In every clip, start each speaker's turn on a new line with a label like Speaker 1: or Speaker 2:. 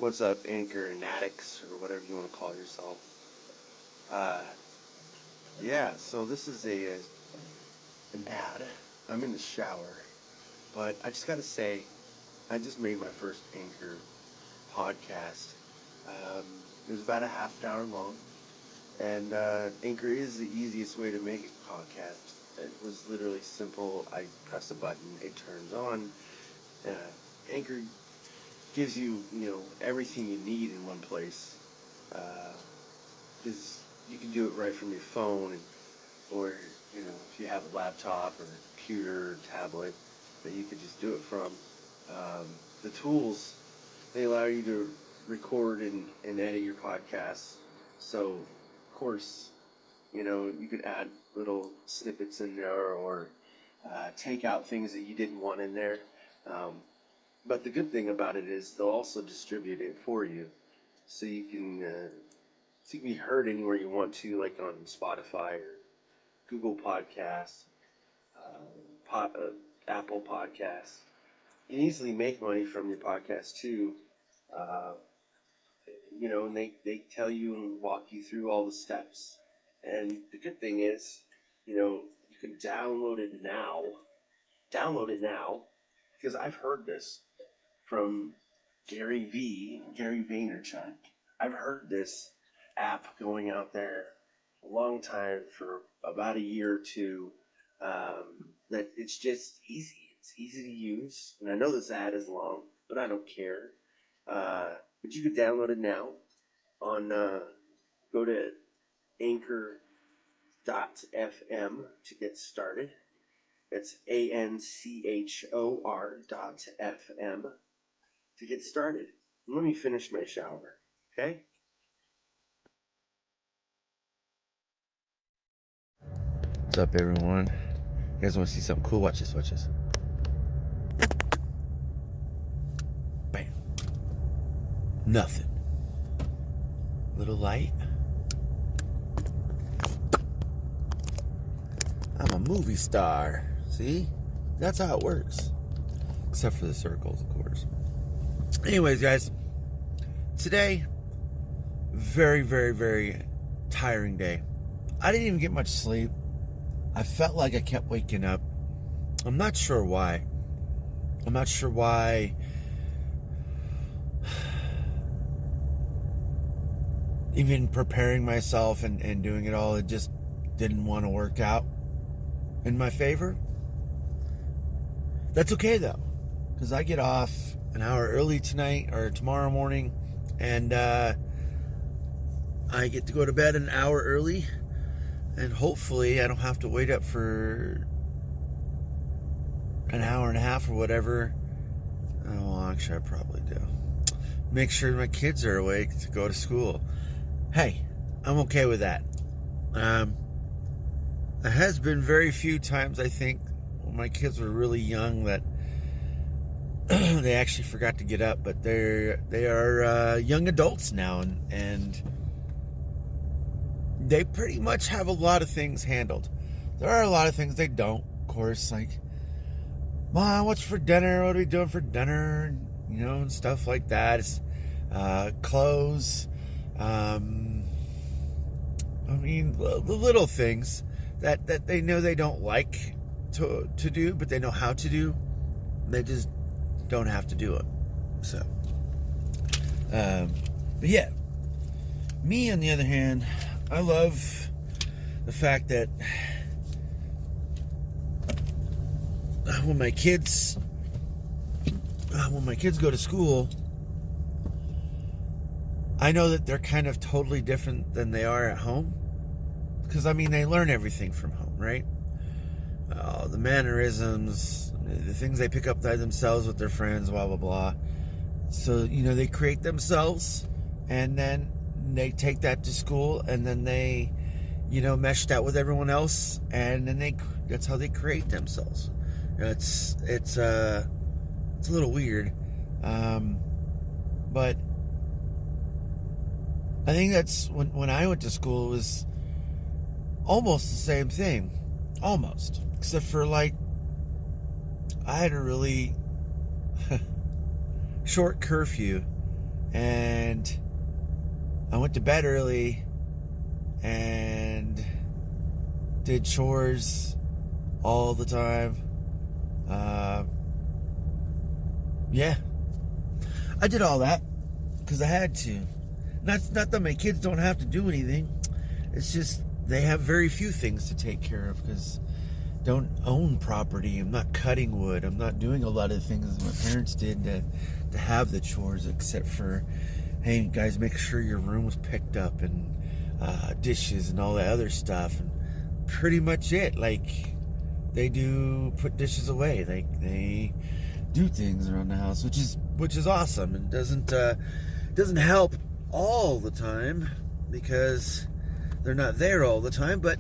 Speaker 1: What's up, Anchor and addicts, or whatever you want to call yourself? Uh, yeah, so this is an ad. I'm in the shower, but I just gotta say, I just made my first Anchor podcast. It was about a half an hour long, and Anchor is the easiest way to make a podcast. It was literally simple. I press a button, it turns on. Uh, Anchor gives you, everything you need in one place. Because you can do it right from your phone, or if you have a laptop or a computer or tablet that you could just do it from. The tools, they allow you to record and edit your podcasts. So, of course, you could add little snippets in there, or take out things that you didn't want in there. But the good thing about it is they'll also distribute it for you, so you can be heard anywhere you want to, like on Spotify or Google Podcasts, Apple Podcasts. You can easily make money from your podcast too. Uh, and they tell you and walk you through all the steps. And the good thing is, you can download it now. Download it now, because I've heard this from Gary Vaynerchuk. I've heard this app going out there a long time, for about a year or two. That it's just easy. It's easy to use, and I know this ad is long, but I don't care. But you can download it now on. Go to Anchor.fm to get started. It's ANCHOR.FM to get started. Let me finish my shower, okay? What's up, everyone? You guys want to see something cool? Watch this, watch this. Bam. Nothing. Little light. I'm a movie star. See? That's how it works. Except for the circles, of course. Anyways, guys. Today, very, very, very tiring day. I didn't even get much sleep. I felt like I kept waking up. I'm not sure why. Even preparing myself and doing it all, it just didn't want to work out in my favor. That's okay though, because I get off an hour early tonight or tomorrow morning, and I get to go to bed an hour early, and hopefully I don't have to wait up for an hour and a half or whatever. Oh, well, actually I probably do. Make sure my kids are awake to go to school. Hey, I'm okay with that. There has been very few times, I think, when my kids were really young, that they actually forgot to get up. But they are young adults now, and they pretty much have a lot of things handled. There are a lot of things they don't, of course, like, Mom, what's for dinner? What are we doing for dinner? And stuff like that. It's clothes. The little things that they know they don't like to do, but they know how to do. They just don't have to do it. So, but yeah, me on the other hand, I love the fact that when my kids go to school, I know that they're kind of totally different than they are at home. Because, they learn everything from home, right? The mannerisms, the things they pick up by themselves with their friends, blah, blah, blah. So, they create themselves, and then they take that to school, and then they, mesh that with everyone else, and then that's how they create themselves. It's a little weird. But I think that's when I went to school, it was almost the same thing. Almost. Except for, I had a really short curfew
Speaker 2: and I went to bed early and did chores all the time. Yeah, I did all that because I had to. Not that my kids don't have to do anything. It's just they have very few things to take care of because I don't own property. I'm not cutting wood. I'm not doing a lot of things my parents did to have the chores, except for, hey guys, make sure your room was picked up and dishes and all that other stuff. And pretty much it. Like, they do put dishes away. Like, they do things around the house, which is awesome. And doesn't help all the time because they're not there all the time, but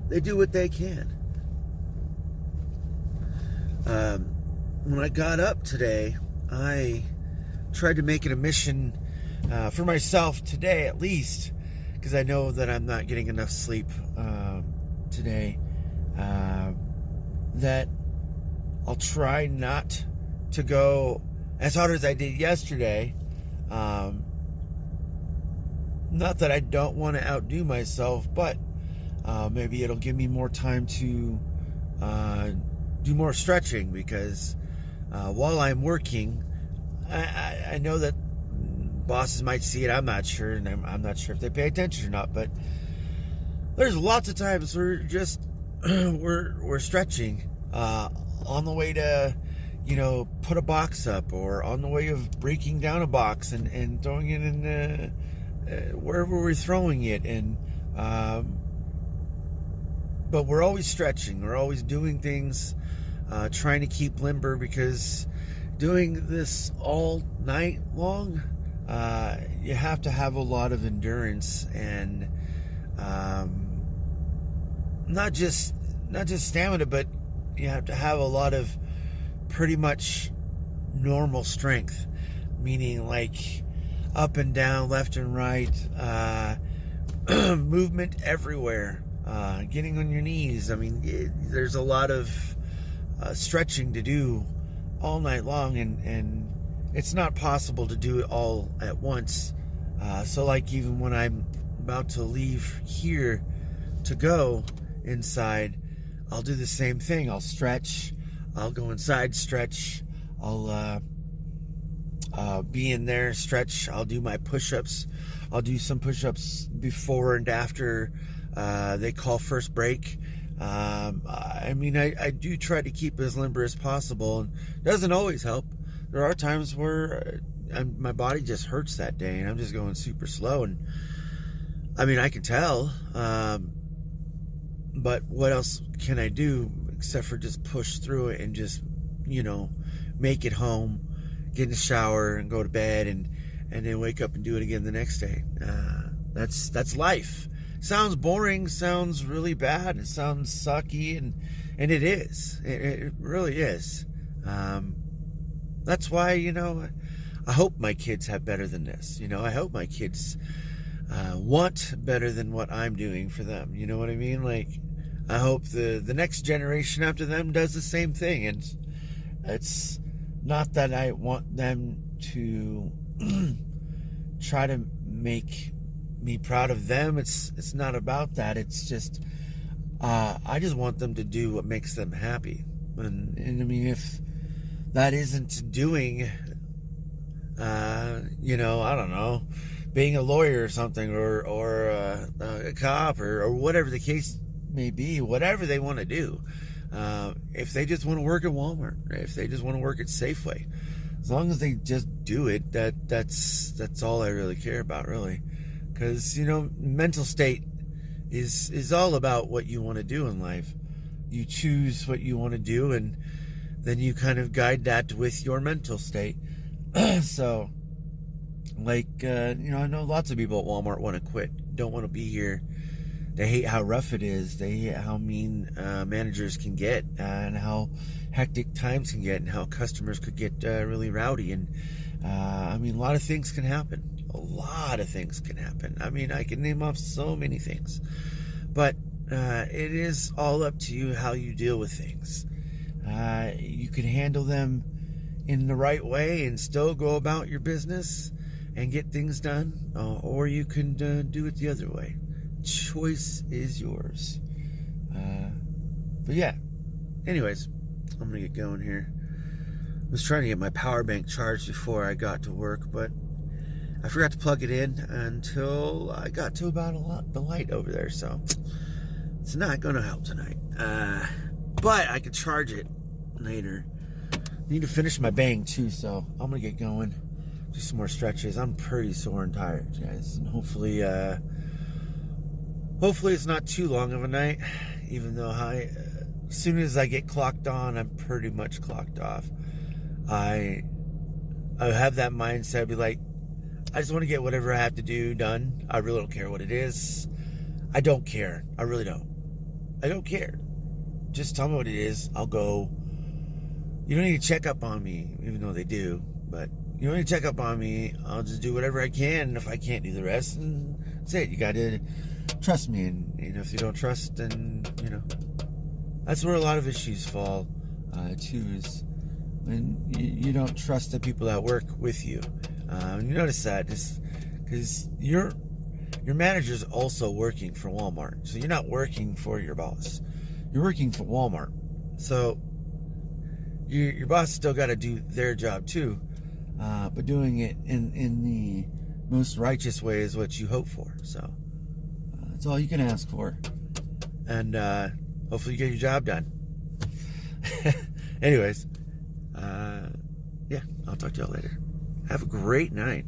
Speaker 2: they do what they can. When I got up today, I tried to make it a mission for myself today, at least, because I know that I'm not getting enough sleep today, that I'll try not to go as hard as I did yesterday. Not that I don't want to outdo myself, but maybe it'll give me more time to do more stretching, because while I'm working, I know that bosses might see it. I'm not sure, and I'm not sure if they pay attention or not, but there's lots of times we're just we're stretching on the way to, put a box up, or on the way of breaking down a box and throwing it in wherever we're throwing it. And but we're always stretching. We're always doing things, trying to keep limber, because doing this all night long, you have to have a lot of endurance and not just stamina, but you have to have a lot of pretty much normal strength, meaning like up and down, left and right, movement everywhere, getting on your knees. I mean, there's a lot of stretching to do all night long, and it's not possible to do it all at once. So like, even when I'm about to leave here to go inside, I'll do the same thing. I'll stretch, I'll go inside, stretch, I'll be in there, stretch, I'll do my push-ups. I'll do some push-ups before and after they call first break. I mean, I do try to keep as limber as possible, and it doesn't always help. There are times where my body just hurts that day, and I'm just going super slow, and I mean, I can tell, but what else can I do except for just push through it and just, make it home, get in the shower and go to bed, and then wake up and do it again the next day. That's life. Sounds boring, sounds really bad, it sounds sucky, and it is. It really is. That's why, I hope my kids have better than this. I hope my kids want better than what I'm doing for them. You know what I mean? Like, I hope the next generation after them does the same thing. And it's not that I want them to try to make me proud of them. It's not about that. It's just I just want them to do what makes them happy. And I mean, if that isn't doing, I don't know, being a lawyer or something, or a cop, or whatever the case may be, whatever they want to do. If they just want to work at Walmart, if they just want to work at Safeway, as long as they just do it, that's all I really care about, really. Because, mental state is all about what you want to do in life. You choose what you want to do, and then you kind of guide that with your mental state. So, like, I know lots of people at Walmart want to quit, don't want to be here. They hate how rough it is. They hate how mean managers can get, and how hectic times can get, and how customers could get really rowdy. And I mean, a lot of things can happen. A lot of things can happen. I mean, I can name off so many things. But it is all up to you how you deal with things. You can handle them in the right way and still go about your business and get things done, or you can do it the other way. Choice is yours. But yeah, anyways, I'm gonna get going here. I was trying to get my power bank charged before I got to work, but I forgot to plug it in until I got to about the light over there, so it's not gonna help tonight. But I can charge it later. Need to finish my bang too, so I'm gonna get going. Do some more stretches. I'm pretty sore and tired, guys, and hopefully it's not too long of a night. Even though as soon as I get clocked on, I'm pretty much clocked off. I have that mindset, be like, I just want to get whatever I have to do done. I really don't care what it is. I don't care. I really don't. I don't care. Just tell me what it is. I'll go. You don't need to check up on me, even though they do. But you don't need to check up on me. I'll just do whatever I can. And if I can't do the rest, then that's it. You got to trust me. And if you don't trust, then, that's where a lot of issues fall, too, is when you don't trust the people that work with you. You notice that because your manager's also working for Walmart. So you're not working for your boss. You're working for Walmart. So your boss still got to do their job too. But doing it in the most righteous way is what you hope for. So that's all you can ask for. And hopefully you get your job done. Anyways, yeah, I'll talk to y'all later. Have a great night.